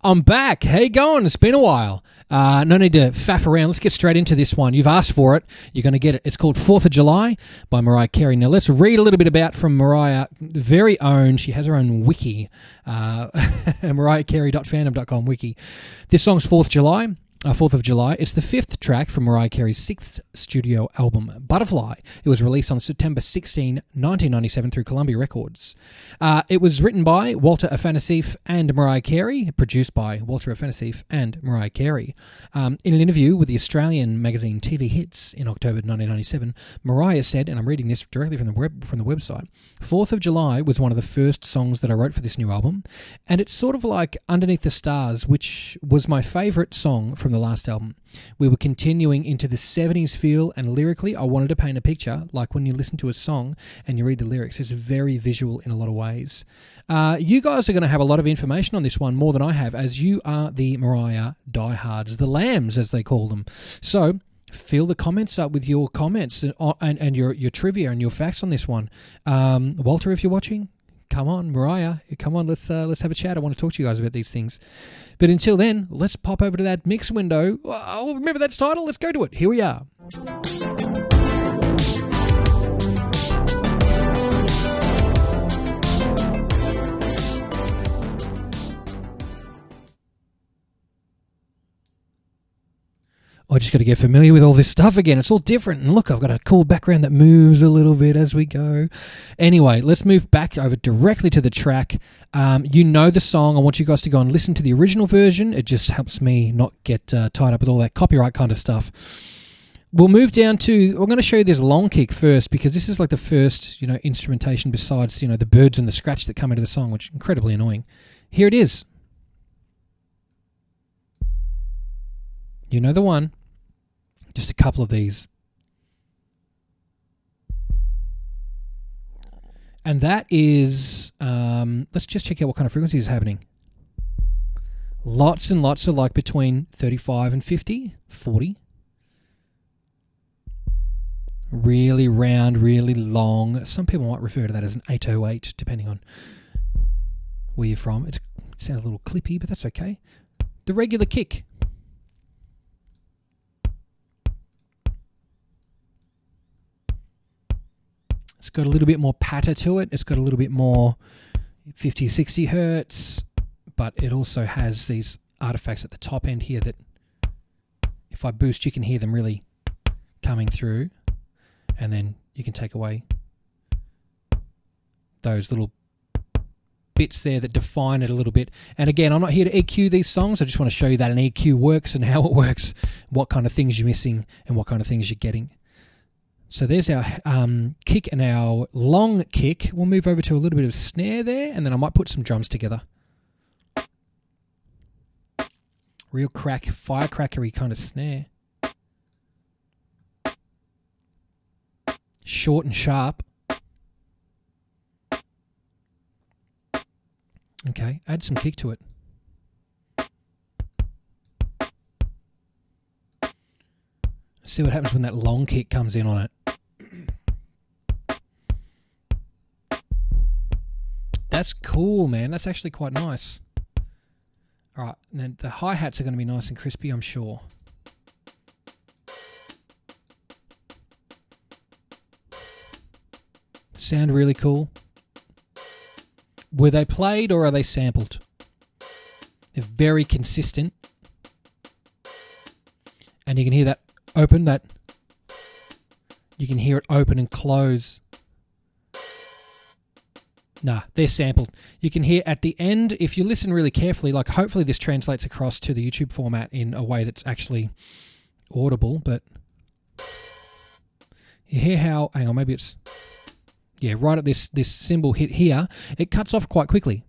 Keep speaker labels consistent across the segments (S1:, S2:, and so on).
S1: I'm back. How you going? It's been a while. No need to faff around. Let's get straight into this one. You've asked for it. You're going to get it. It's called 4th of July by Mariah Carey. Now, let's read a little bit about from Mariah, very own. She has her own wiki, mariahcarey.fandom.com wiki. This song's 4th of July. It's the 5th track from Mariah Carey's 6th studio album, Butterfly. It was released on September 16, 1997 through Columbia Records. It was written by Walter Afanasieff and Mariah Carey, produced by Walter Afanasieff and Mariah Carey. In an interview with the Australian magazine TV Hits in October 1997, Mariah said, and I'm reading this directly from the website, 4th of July was one of the first songs that I wrote for this new album, and it's sort of like Underneath the Stars, which was my favourite song from the last album. We were continuing into the 70s feel, and lyrically I wanted to paint a picture like when you listen to a song and you read the lyrics. It's very visual in a lot of ways. You guys are going to have a lot of information on this one, more than I have, as you are the Mariah diehards, the lambs as they call them. So fill the comments up with your comments and your trivia and your facts on this one. Walter, if you're watching, come on, Mariah, come on, let's have a chat. I want to talk to you guys about these things. But until then, let's pop over to that mix window. Oh, remember that title? Let's go to it. Here we are. I just got to get familiar with all this stuff again. It's all different. And look, I've got a cool background that moves a little bit as we go. Anyway, let's move back over directly to the track. You know the song. I want you guys to go and listen to the original version. It just helps me not get tied up with all that copyright kind of stuff. We'll move down to, I'm going to show you this long kick first, because this is like the first, instrumentation besides, the birds and the scratch that come into the song, which is incredibly annoying. Here it is. You know the one. Just a couple of these. And that is, let's just check out what kind of frequency is happening. Lots and lots of like between 35 and 50, 40. Really round, really long. Some people might refer to that as an 808, depending on where you're from. It sounds a little clippy, but that's okay. The regular kick. It's got a little bit more patter to it. It's got a little bit more 50, 60 hertz, but it also has these artifacts at the top end here that if I boost, you can hear them really coming through, and then you can take away those little bits there that define it a little bit. And again, I'm not here to EQ these songs. I just want to show you that an EQ works and how it works, what kind of things you're missing and what kind of things you're getting. So there's our kick and our long kick. We'll move over to a little bit of snare there, and then I might put some drums together. Real firecrackery kind of snare. Short and sharp. Okay, add some kick to it. See what happens when that long kick comes in on it. That's cool, man. That's actually quite nice. All right, and then the hi-hats are going to be nice and crispy, I'm sure. Sound really cool. Were they played or are they sampled? They're very consistent. And you can hear that open, that you can hear it open and close. Nah, they're sampled. You can hear at the end, if you listen really carefully, like hopefully this translates across to the YouTube format in a way that's actually audible, but you hear how, hang on, maybe it's, yeah, right at this cymbal hit here, it cuts off quite quickly.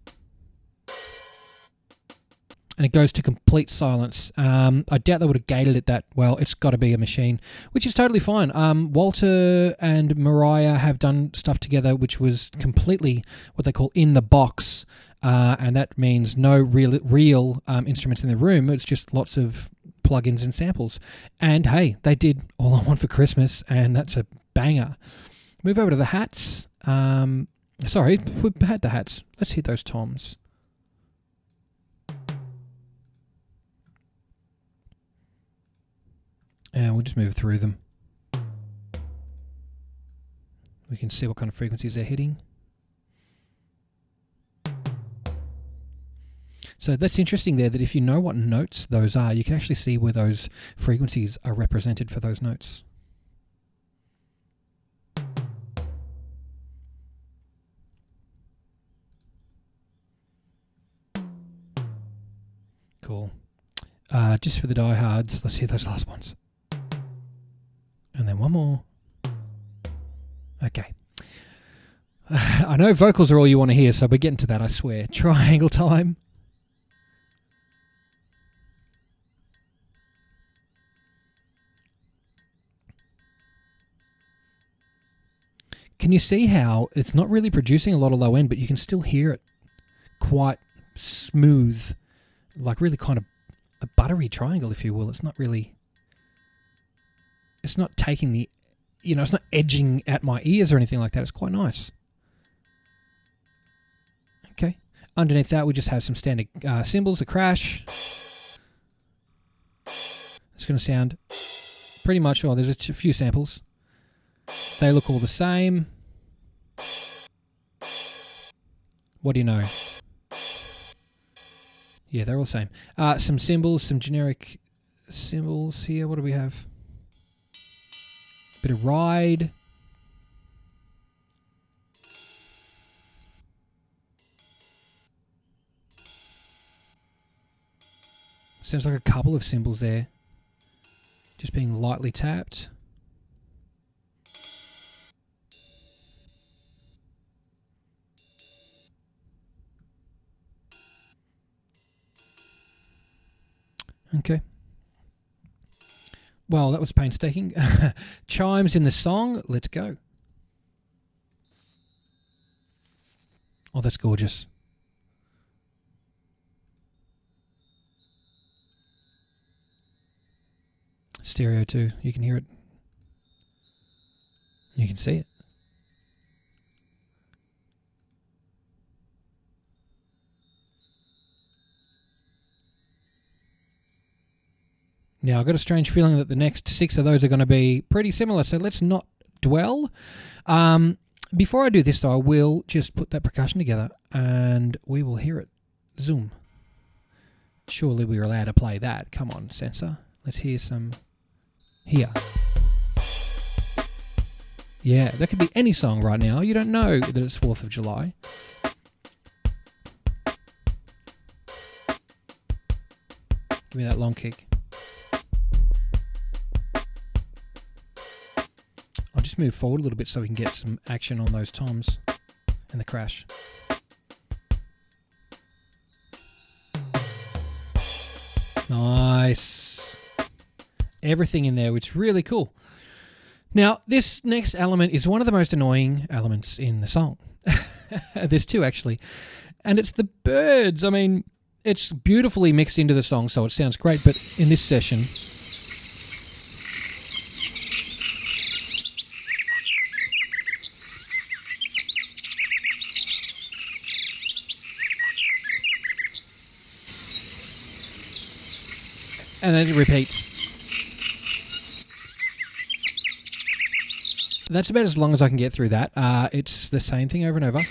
S1: And it goes to complete silence. I doubt they would have gated it that well. It's got to be a machine, which is totally fine. Walter and Mariah have done stuff together which was completely what they call in the box, and that means no real instruments in the room. It's just lots of plugins and samples. And hey, they did All I Want for Christmas, and that's a banger. Move over to the hats. Sorry, we had the hats. Let's hit those toms. We'll just move through them. We can see what kind of frequencies they're hitting. So that's interesting there, that if you know what notes those are, you can actually see where those frequencies are represented for those notes. Cool. Just for the diehards, let's hear those last ones. And then one more. Okay. I know vocals are all you want to hear, so we're getting to that, I swear. Triangle time. Can you see how it's not really producing a lot of low end, but you can still hear it quite smooth, like really kind of a buttery triangle, if you will. It's not really, it's not taking the, it's not edging at my ears or anything like that. It's quite nice. Okay. Underneath that, we just have some standard cymbals, a crash. It's going to sound pretty much, there's a few samples. They look all the same. What do you know? Yeah, they're all the same. Some cymbals, some generic cymbals here. What do we have? Bit of ride. Sounds like a couple of cymbals there. Just being lightly tapped. Okay. Well, that was painstaking. Chimes in the song. Let's go. Oh, that's gorgeous. Stereo too. You can hear it. You can see it. Now, I've got a strange feeling that the next 6 of those are going to be pretty similar, so let's not dwell. Before I do this, though, I will just put that percussion together, and we will hear it. Zoom. Surely we're allowed to play that. Come on, sensor. Let's hear some here. Yeah, that could be any song right now. You don't know that it's 4th of July. Give me that long kick. I'll just move forward a little bit so we can get some action on those toms and the crash. Nice. Everything in there, which is really cool. Now, this next element is one of the most annoying elements in the song. There's 2, actually. And it's the birds. I mean, it's beautifully mixed into the song, so it sounds great. But in this session... and then it repeats. That's about as long as I can get through that. It's the same thing over and over.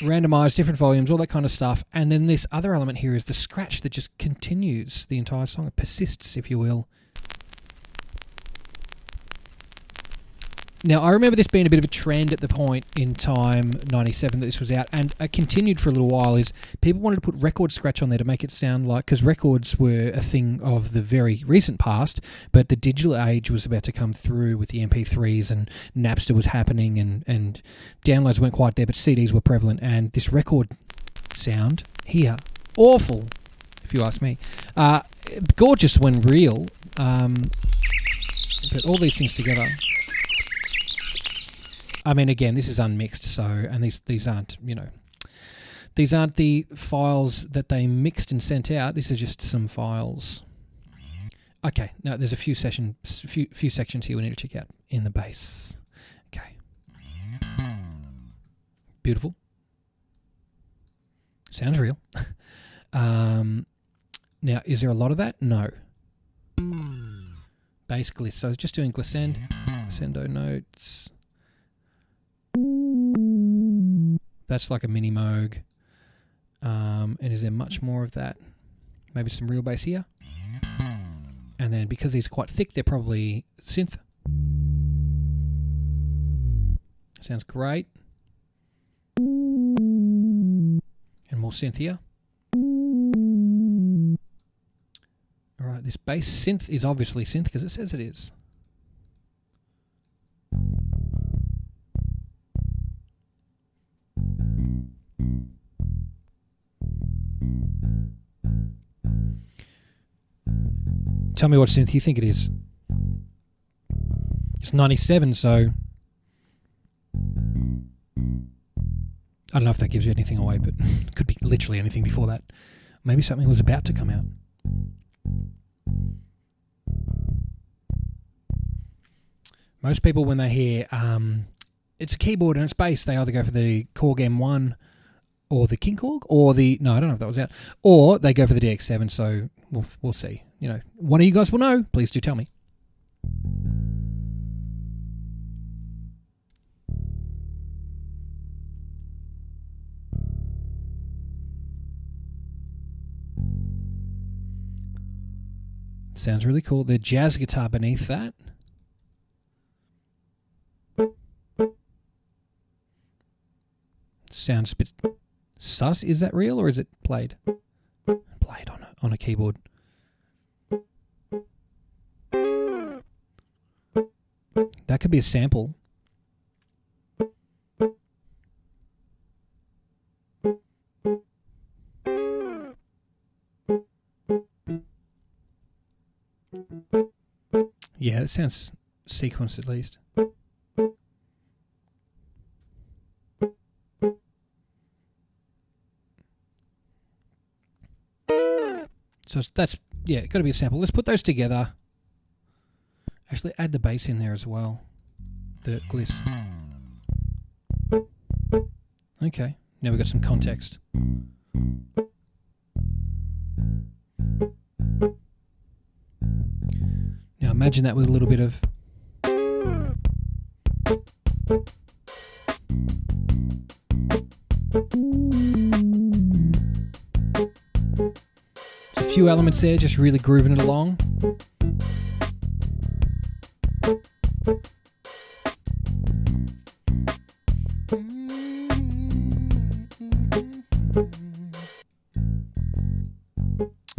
S1: Randomized, different volumes, all that kind of stuff. And then this other element here is the scratch that just continues the entire song. It persists, if you will. Now, I remember this being a bit of a trend at the point in time, 97, that this was out, and it continued for a little while, is people wanted to put record scratch on there to make it sound like, because records were a thing of the very recent past, but the digital age was about to come through with the MP3s, and Napster was happening, and downloads weren't quite there, but CDs were prevalent, and this record sound here, awful, if you ask me. Gorgeous when real, but all these things together... I mean, again, this is unmixed, so, and these aren't, these aren't the files that they mixed and sent out. These are just some files. Okay, now there's a few sections here we need to check out in the bass. Okay. Beautiful. Sounds real. Now, is there a lot of that? No. Bass gliss. So just doing glissando notes. That's like a mini Moog. And is there much more of that? Maybe some real bass here. And then because these are quite thick, they're probably synth. Sounds great. And more synth here. Alright, this bass synth is obviously synth because it says it is. Tell me what synth you think it is. It's 97, so I don't know if that gives you anything away, but it could be literally anything before that. Maybe something was about to come out. Most people, when they hear it's a keyboard and it's bass, they either go for the Korg M1 or the King Korg, or the... No, I don't know if that was out. Or they go for the DX7, so we'll see. You know, one of you guys will know. Please do tell me. Sounds really cool. The jazz guitar beneath that. Sounds a bit sus. Is that real or is it played? Played on a keyboard. That could be a sample. Yeah, it sounds sequenced at least. So that's, yeah, got to be a sample. Let's put those together. Actually, add the bass in there as well. The gliss. Okay, now we've got some context. Now imagine that with a little bit of... There's a few elements there, just really grooving it along.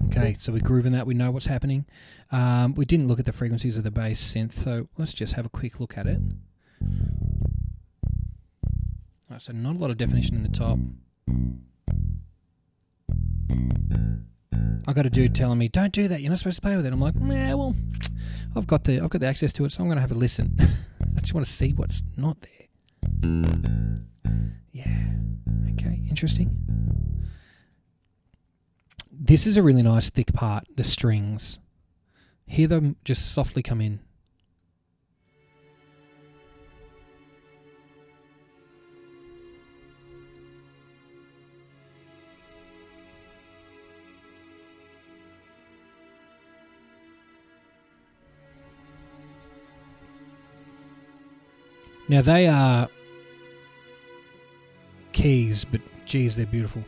S1: Okay, so we're grooving that, we know what's happening. We didn't look at the frequencies of the bass synth, so let's just have a quick look at it. Alright, so not a lot of definition in the top. I got a dude telling me, don't do that, you're not supposed to play with it. I'm like, yeah, well, I've got the access to it, so I'm going to have a listen. I just want to see what's not there. Yeah, okay, interesting. This is a really nice thick part, the strings. Hear them just softly come in. Now they are keys, but geez, they're beautiful.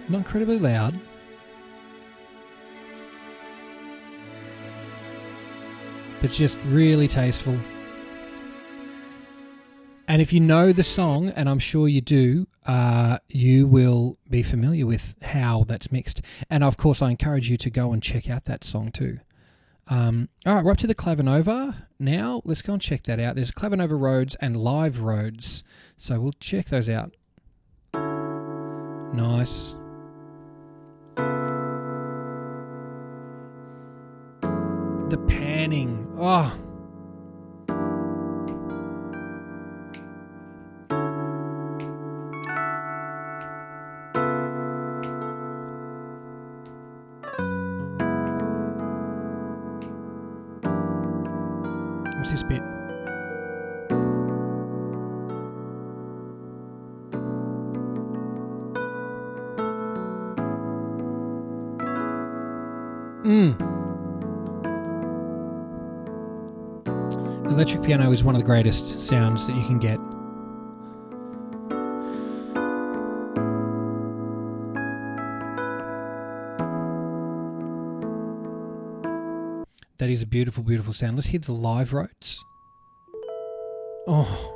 S1: Not incredibly loud. But just really tasteful. And if you know the song, and I'm sure you do, you will be familiar with how that's mixed. And of course, I encourage you to go and check out that song too. All right, we're up to the Clavinova now. Let's go and check that out. There's Clavinova Rhodes and Live Rhodes, so we'll check those out. Nice. The panning. Oh. What's this bit? Electric piano is one of the greatest sounds that you can get. That is a beautiful, beautiful sound. Let's hear the Live Rhodes. Oh.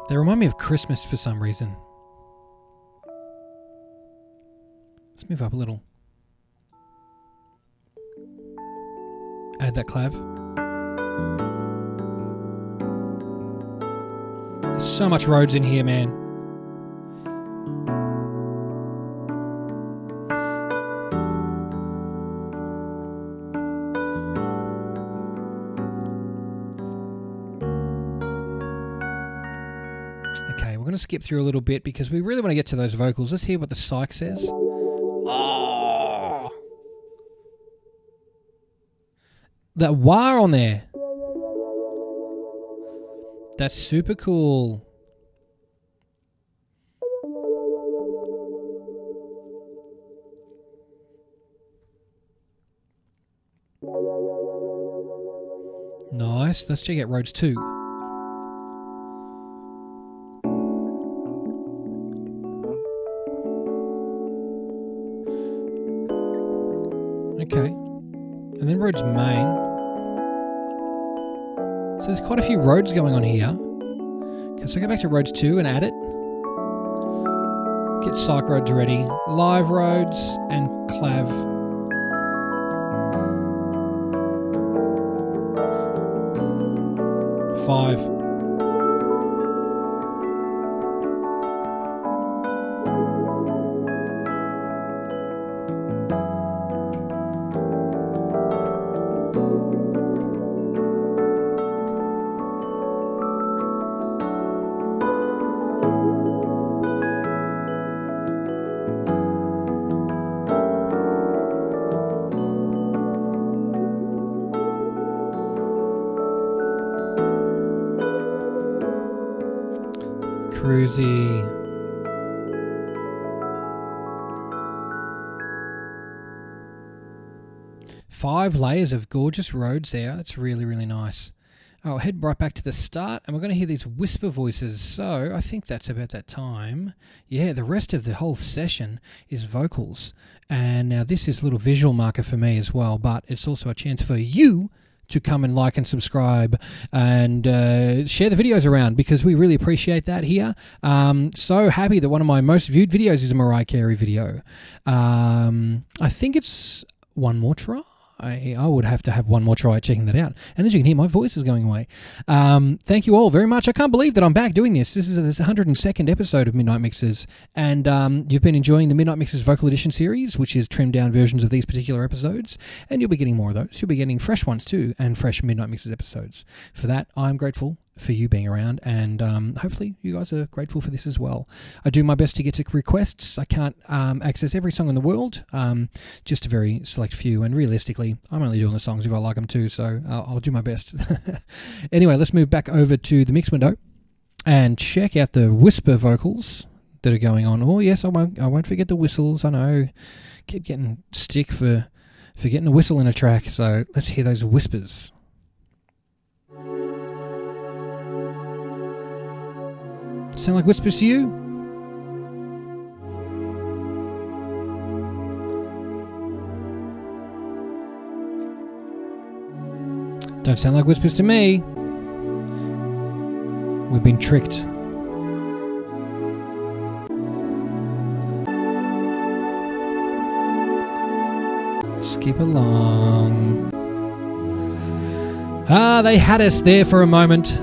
S1: They remind me of Christmas for some reason. Let's move up a little. Add that clav. There's so much Rhodes in here, man. Okay, we're going to skip through a little bit because we really want to get to those vocals. Let's hear what the psych says. Oh! That wah on there. That's super cool. Nice. Let's check out Rhodes 2. Okay. And then Rhodes main. So there's quite a few Rhodes going on here. Okay, so go back to Rhodes 2 and add it. Get psych Rhodes ready. Live Rhodes and clav. Five. Cruisy. Five layers of gorgeous Rhodes there. That's really, really nice. I'll head right back to the start and we're going to hear these whisper voices. So I think that's about that time. Yeah, the rest of the whole session is vocals. And now this is a little visual marker for me as well, but it's also a chance for you to come and like and subscribe and share the videos around because we really appreciate that here. So happy that one of my most viewed videos is a Mariah Carey video. I think it's One More Try. I would have to have one more try at checking that out. And as you can hear, my voice is going away. Thank you all very much. I can't believe that I'm back doing this. This is the 102nd episode of Midnight Mixes. And you've been enjoying the Midnight Mixes Vocal Edition series, which is trimmed down versions of these particular episodes. And you'll be getting more of those. You'll be getting fresh ones too, and fresh Midnight Mixes episodes. For that, I'm grateful for you being around, and hopefully you guys are grateful for this as well. I do my best to get to requests. I can't access every song in the world, just a very select few, and realistically I'm only doing the songs if I like them too, so I'll do my best. Anyway, let's move back over to the mix window and check out the whisper vocals that are going on. Oh yes, I won't forget the whistles. I know, keep getting stick for getting a whistle in a track, so let's hear those whispers. sound like whispers to you? Don't sound like whispers to me. We've been tricked. Skip along. Ah, they had us there for a moment.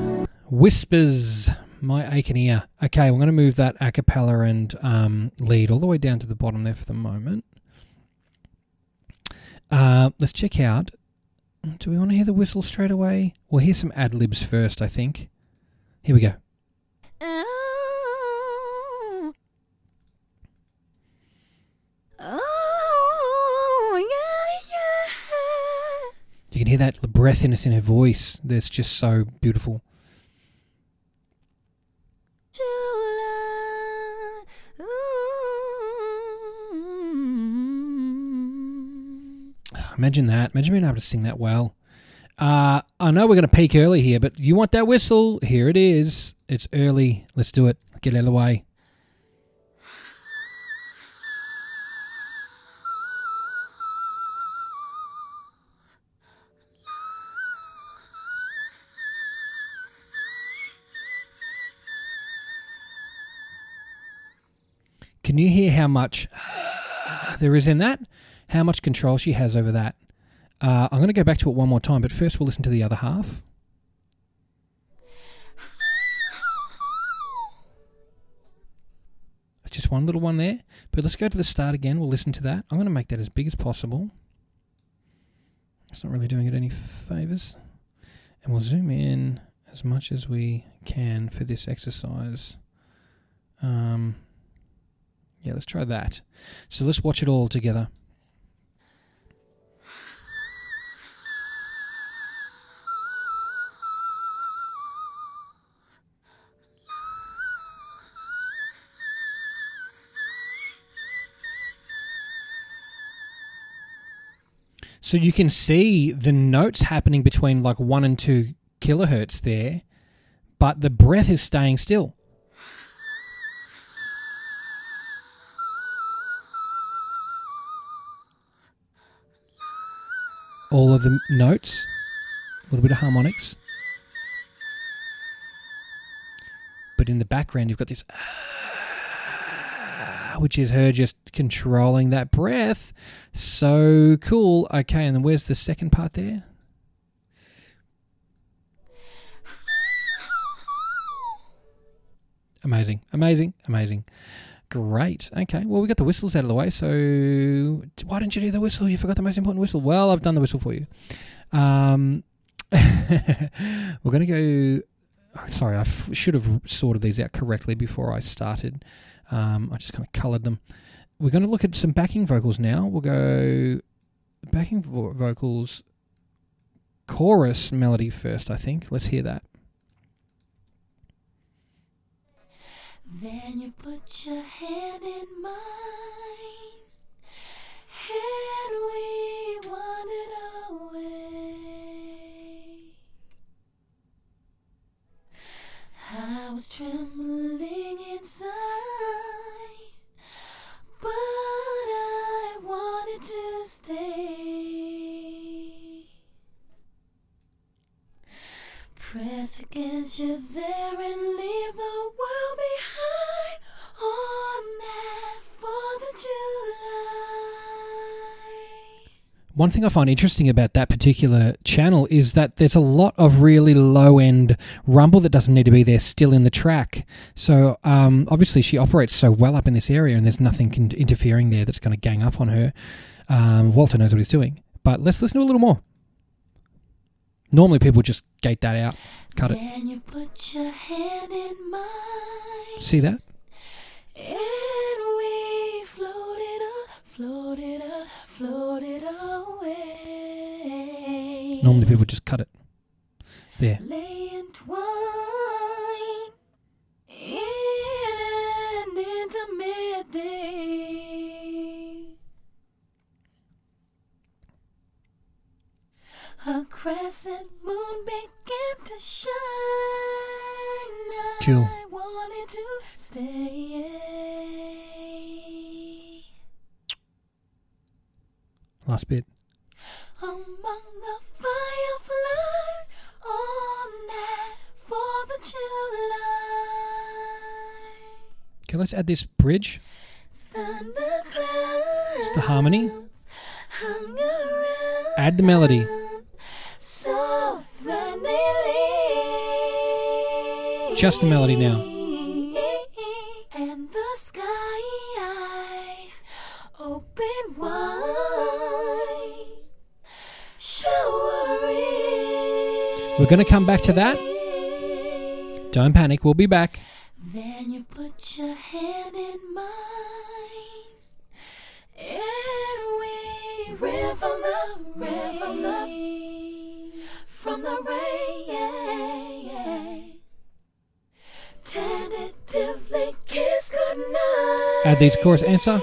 S1: Whispers, my aching ear. Okay, we're going to move that a cappella and lead all the way down to the bottom there for the moment. Let's check out. Do we want to hear the whistle straight away? We'll hear some ad-libs first, I think. Here we go. You can hear that breathiness in her voice. That's just so beautiful. Imagine that. Imagine being able to sing that well. I know we're going to peak early here, but you want that whistle? Here it is. It's early. Let's do it. Get out of the way. Can you hear how much there is in that? How much control she has over that? I'm going to go back to it one more time, but first we'll listen to the other half. It's just one little one there, but let's go to the start again. We'll listen to that. I'm going to make that as big as possible. It's not really doing it any favours. And we'll zoom in as much as we can for this exercise. Yeah, let's try that. So let's watch it all together. So you can see the notes happening between like 1 and 2 kilohertz there, but the breath is staying still. All of the notes, a little bit of harmonics. But in the background, you've got this, which is her just controlling that breath. So cool. Okay, and then where's the second part there? Amazing, amazing, amazing. Great. Okay, well, we got the whistles out of the way, so why didn't you do the whistle? You forgot the most important whistle. Well, I've done the whistle for you. We're going to go... Sorry, I should have sorted these out correctly before I started. I just kind of coloured them. We're going to look at some backing vocals now. We'll go backing vocals, chorus melody first, I think. Let's hear that.
S2: Then you put your hand in mine, and we wandered away. I was trembling inside, but I wanted to stay. Press against you there and leave the world behind on that 4th of July.
S1: One thing I find interesting about that particular channel is that there's a lot of really low-end rumble that doesn't need to be there still in the track. So obviously she operates so well up in this area and there's nothing interfering there that's going to gang up on her. Walter knows what he's doing. But let's listen to a little more. Normally people just gate that out, cut it.
S2: Then you put your hand in mine.
S1: See that?
S2: And we floated up, floated up, floated away.
S1: Normally people just cut it. There.
S2: Lay entwined in an intimate day. A crescent moon began to shine.
S1: Cool.
S2: I wanted to stay.
S1: Last bit.
S2: Among the fireflies on that 4th of July.
S1: Okay, let's add this bridge. It's the harmony. Add the melody.
S2: So
S1: Just the melody now.
S2: And the sky open wide, showering.
S1: We're going to come back to that. Don't panic, we'll be back.
S2: Then you put your hand in mine, and we ran from the rain. Tentatively kiss goodnight.
S1: Add these chorus answer.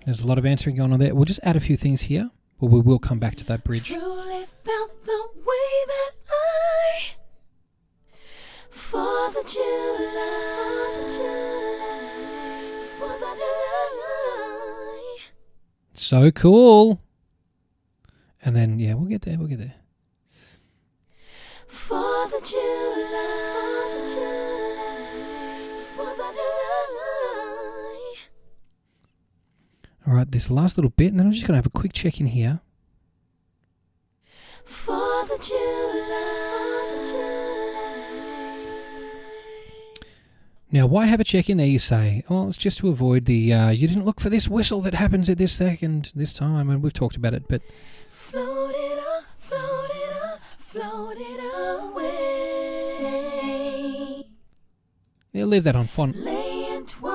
S1: There's a lot of answering going on there. We'll just add a few things here, but we will come back to that bridge.
S2: Truly felt the way that I, 4th of July.
S1: So cool. And then, yeah, we'll get there.
S2: 4th of July. 4th of July.
S1: All right, this last little bit, and then I'm just going to have a quick check in here.
S2: 4th of July.
S1: Now, why have a check in there, you say? Well, it's just to avoid the, you didn't look for this whistle that happens at this second, this time, and we've talked about it, but...
S2: Float it up, float it up, float it away.
S1: Yeah, leave that on font.
S2: Laying twine.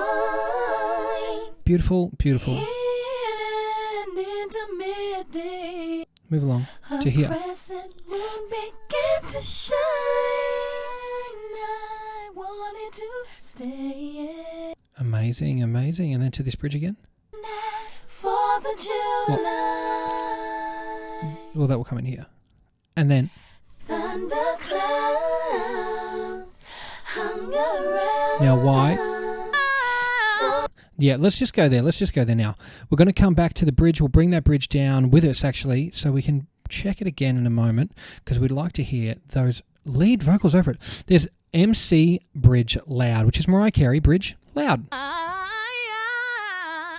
S1: Beautiful.
S2: In and into midday.
S1: Move along to here.
S2: A crescent moon began to shine. I wanted to stay.
S1: Amazing. And then to this bridge again.
S2: 4th of July.
S1: Well, that will come in here. And then...
S2: Thunderclouds hung around.
S1: Now, why? Yeah, let's just go there. Now. We're going to come back to the bridge. We'll bring that bridge down with us, actually, so we can check it again in a moment, because we'd like to hear those lead vocals over it. There's MC bridge loud, which is Mariah Carey bridge loud.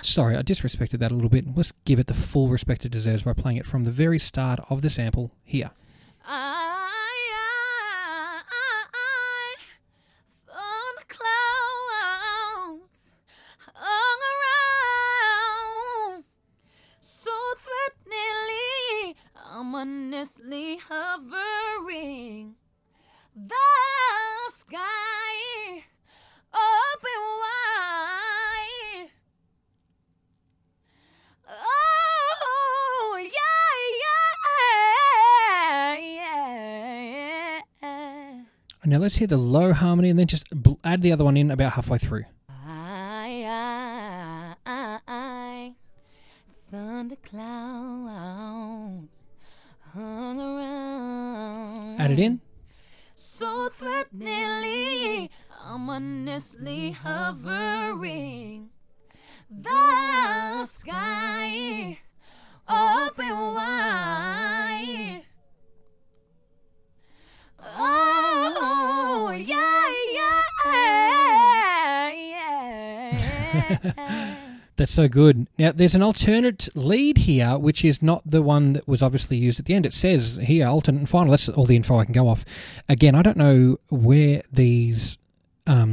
S1: Sorry, I disrespected that a little bit. Let's give it the full respect it deserves by playing it from the very start of the sample here.
S2: Clouds hung around, so threateningly, ominously hovering. The sky open wide. Oh, yeah.
S1: Now let's hear the low harmony and then just add the other one in about halfway through.
S2: Thunder clouds hung around.
S1: Add it in.
S2: So threateningly, ominously hovering. The sky open wide. Oh, yeah.
S1: That's so good. Now, there's an alternate lead here, which is not the one that was obviously used at the end. It says here, alternate and final. That's all the info I can go off. Again, I don't know where these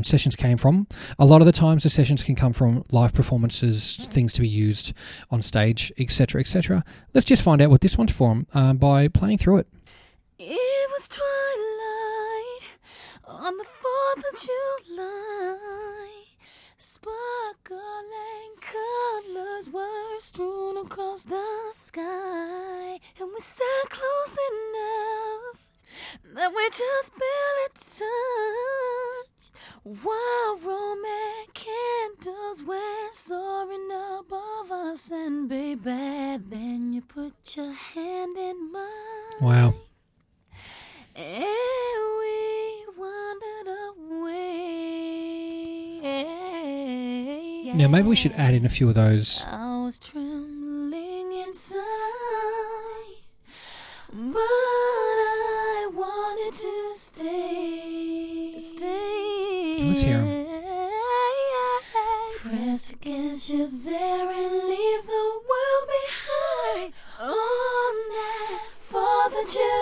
S1: sessions came from. A lot of the times the sessions can come from live performances, things to be used on stage, etc., etc. Let's just find out what this one's from by playing through it.
S2: It was twilight on the 4th of July. Sparkling colors were strewn across the sky, and we sat close enough that we just barely touched, while Roman candles were soaring above us. And baby, then you put your hand in mine.
S1: Wow.
S2: And
S1: Now maybe we should add in a few of those.
S2: I was trembling inside, but I wanted to stay.
S1: Let's hear 'em.
S2: Press against you there and leave the world behind on that 4th of July.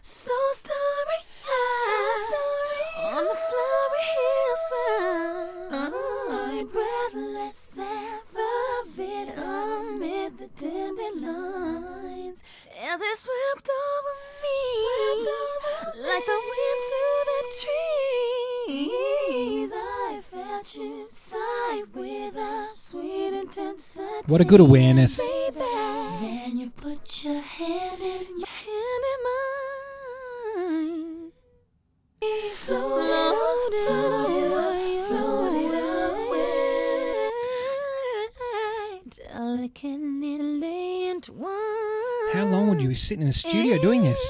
S2: So starry on the flowery hillside, breathless and fervid amid the dandelions, as it swept over me like the wind through the trees. I felt you sigh with a sweet intensity.
S1: What a good awareness.
S2: Baby. Then you put your hand in mine. Floated away, delicately lay entwined.
S1: How long would you be sitting in the studio doing this?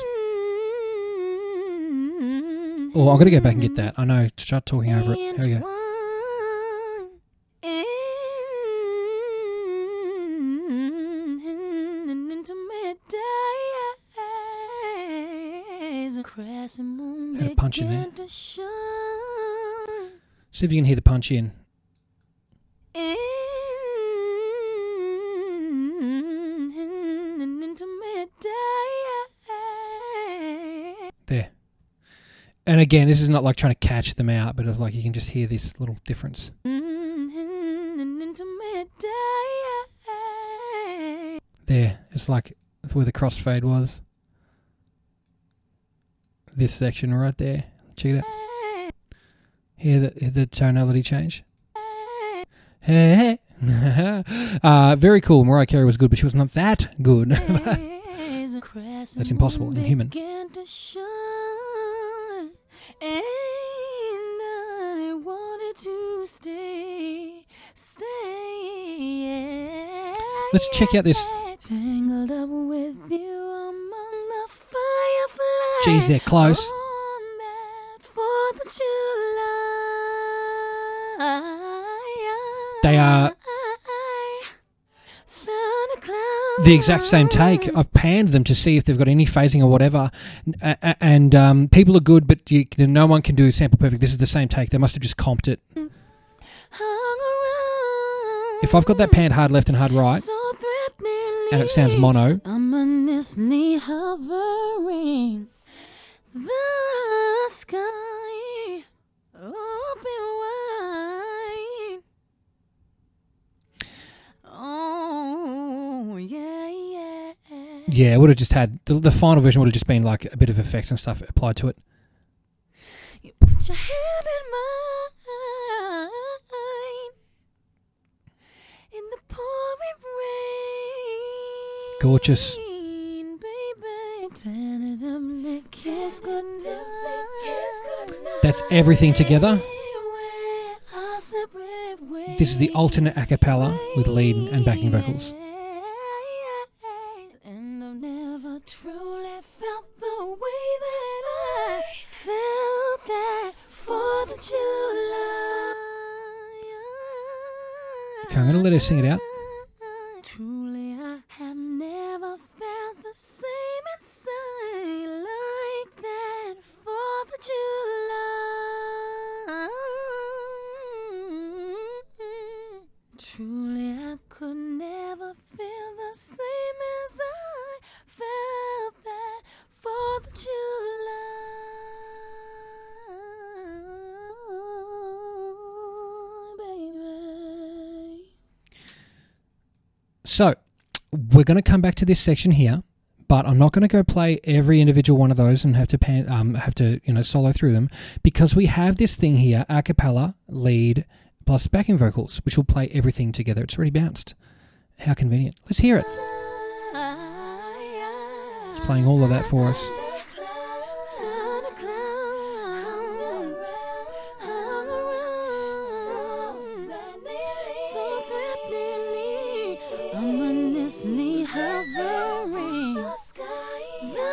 S1: Oh, I've got to go back and get that. I know, start talking over it. Here we go. Had a punch in there. See if you can hear the punch in. There. And again, this is not like trying to catch them out, but it's like you can just hear this little difference. There. It's like that's where the crossfade was. This section right there. Check it out. Hear the tonality change. Hey. Very cool. Mariah Carey was good, but she was not that good. That's impossible in human. Let's check out this.
S2: Tangled up with you among the fireflies.
S1: Geez, they're close.
S2: On that 4th of July.
S1: They are the exact same take. I've panned them to see if they've got any phasing or whatever. And people are good, but no one can do sample perfect. This is the same take. They must have just comped it. If I've got that panned hard left and hard right, and it sounds mono,
S2: ominously hovering the sky open wide. Oh yeah.
S1: Yeah, it would have just had the final version would have just been like a bit of effects and stuff applied to it.
S2: You put your hand in mine in the pouring rain.
S1: Gorgeous. That's everything together. This is the alternate a cappella with lead and backing vocals.
S2: And I've never truly felt the way that I felt that 4th of July.
S1: Okay, I'm going to let her sing it out.
S2: Truly, I have never felt the same inside like that 4th of July. Truly, I could never feel the same as I felt that 4th of July, baby.
S1: So, we're going to come back to this section here, but I'm not going to go play every individual one of those and have to solo through them, because we have this thing here, a cappella, lead, plus backing vocals, which will play everything together. It's already bounced. How convenient. Let's hear it. It's playing all of that for us.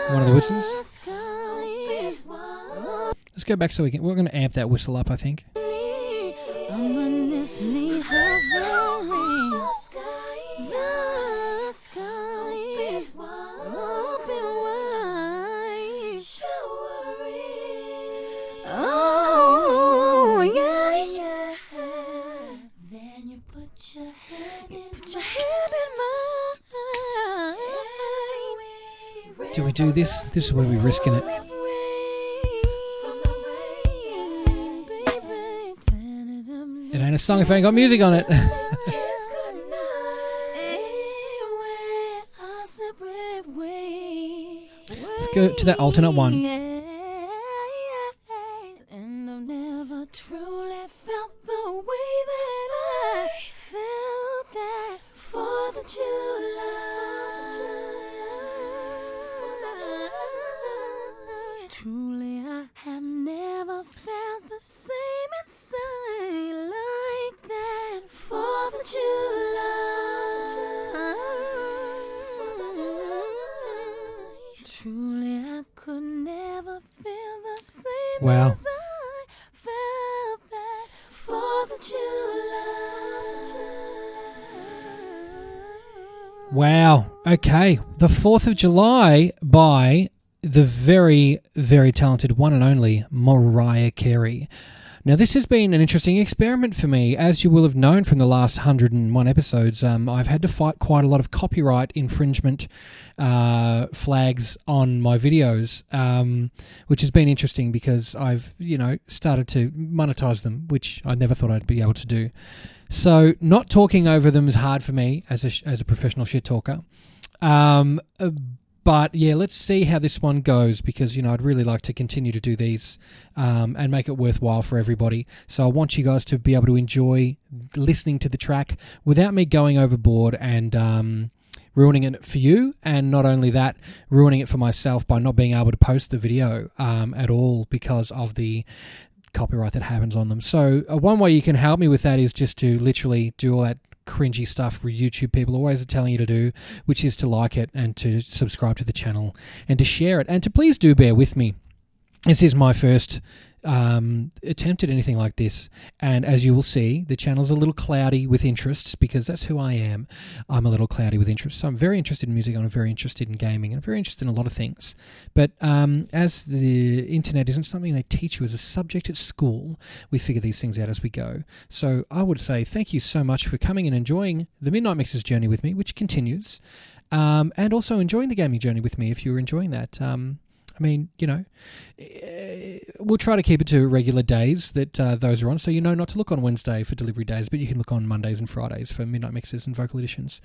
S1: One of the whistles. Let's go back so we're going to amp that whistle up, I think. Do we do this? This is where we're risking it. It ain't a song if I ain't got music on it. Let's go to that alternate one.
S2: And I've never truly felt the way that I felt that 4th of July. Truly, I have never felt the same inside like that 4th of July. Truly, I could never feel the same
S1: Wow.
S2: as I felt that 4th of July.
S1: Wow. Okay. The 4th of July by the very, very talented one and only Mariah Carey. Now, this has been an interesting experiment for me. As you will have known from the last 101 episodes, I've had to fight quite a lot of copyright infringement flags on my videos, which has been interesting because I've, started to monetize them, which I never thought I'd be able to do. So not talking over them is hard for me as a professional shit talker. But yeah, let's see how this one goes because, I'd really like to continue to do these and make it worthwhile for everybody. So I want you guys to be able to enjoy listening to the track without me going overboard and ruining it for you. And not only that, ruining it for myself by not being able to post the video at all because of the copyright that happens on them. So one way you can help me with that is just to literally do all that cringy stuff where YouTube people always are telling you to do, which is to like it and to subscribe to the channel and to share it and to please do bear with me. This is my first attempt at anything like this, and as you will see, the channel's a little cloudy with interests because that's who I am. I'm a little cloudy with interests. So I'm very interested in music, I'm very interested in gaming, and I'm very interested in a lot of things. But as the internet isn't something they teach you as a subject at school, we figure these things out as we go. So I would say thank you so much for coming and enjoying the Midnight Mixers journey with me, which continues, and also enjoying the gaming journey with me if you're enjoying that. We'll try to keep it to regular days that those are on, so not to look on Wednesday for delivery days, but you can look on Mondays and Fridays for Midnight Mixers and Vocal Editions.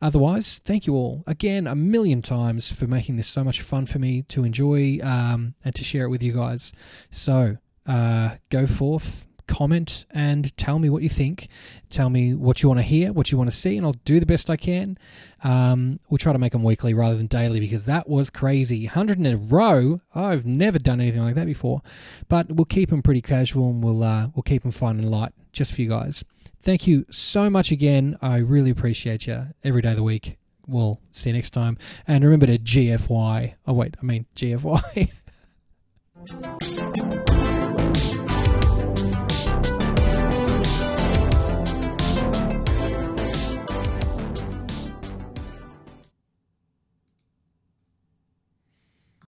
S1: Otherwise, thank you all again a million times for making this so much fun for me to enjoy and to share it with you guys. So go forth, comment and tell me what you think. Tell me what you want to hear, what you want to see, and I'll do the best I can. We'll try to make them weekly rather than daily because that was crazy. 100 in a row. I've never done anything like that before. But we'll keep them pretty casual and we'll keep them fun and light just for you guys. Thank you so much again. I really appreciate you every day of the week. We'll see you next time. And remember to GFY. Oh, wait, I mean GFY.